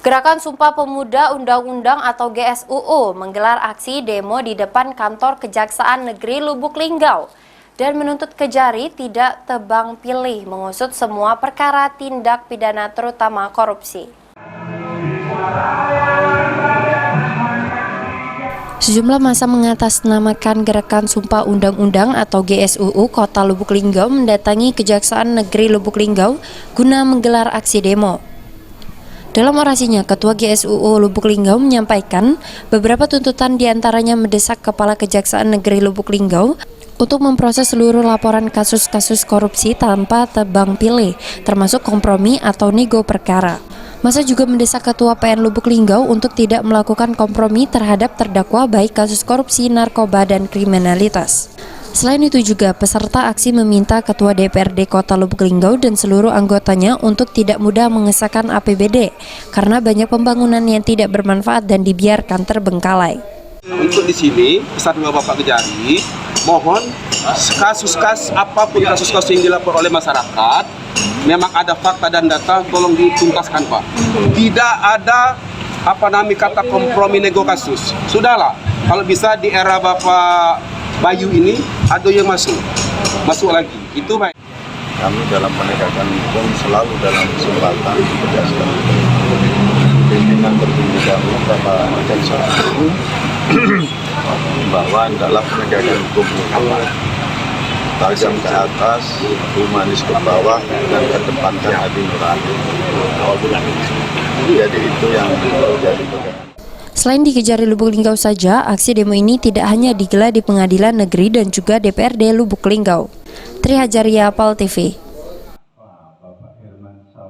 Gerakan Sumpah Pemuda Undang-Undang atau GSUU menggelar aksi demo di depan kantor Kejaksaan Negeri Lubuk Linggau dan menuntut Kejari tidak tebang pilih mengusut semua perkara tindak pidana terutama korupsi. Sejumlah massa mengatasnamakan Gerakan Sumpah Undang-Undang atau GSUU Kota Lubuk Linggau mendatangi Kejaksaan Negeri Lubuk Linggau guna menggelar aksi demo. Dalam orasinya, Ketua GSUU Lubuk Linggau menyampaikan beberapa tuntutan diantaranya mendesak Kepala Kejaksaan Negeri Lubuk Linggau untuk memproses seluruh laporan kasus-kasus korupsi tanpa tebang pilih, termasuk kompromi atau nego perkara. Massa juga mendesak Ketua PN Lubuk Linggau untuk tidak melakukan kompromi terhadap terdakwa baik kasus korupsi, narkoba, dan kriminalitas. Selain itu juga peserta aksi meminta Ketua DPRD Kota Lubuk Linggau dan seluruh anggotanya untuk tidak mudah mengesahkan APBD karena banyak pembangunan yang tidak bermanfaat dan dibiarkan terbengkalai. Untuk di sini pesan Bapak Kejari, mohon kasus-kasus apapun kasus-kasus yang dilaporkan oleh masyarakat, memang ada fakta dan data, tolong dituntaskan Pak. Tidak ada kata kompromi nego kasus. Sudahlah, kalau bisa di era Bapak Bayu ini ada yang masuk lagi, itu baik. Kami dalam penegakan hukum selalu dalam kesempatan berdasarkan pimpinan tertinggi kami Bapak Jaksa Agung bahwa dalam penegakan hukum itu tajam ke atas, humanis ke bawah, dan kedepankan hati nurani. Jadi itu yang menjadi pegangan. Selain di Kejari Lubuk Linggau saja, aksi demo ini tidak hanya digelar di Pengadilan Negeri dan juga DPRD Lubuk Linggau. Tri Hajaria, PAL TV.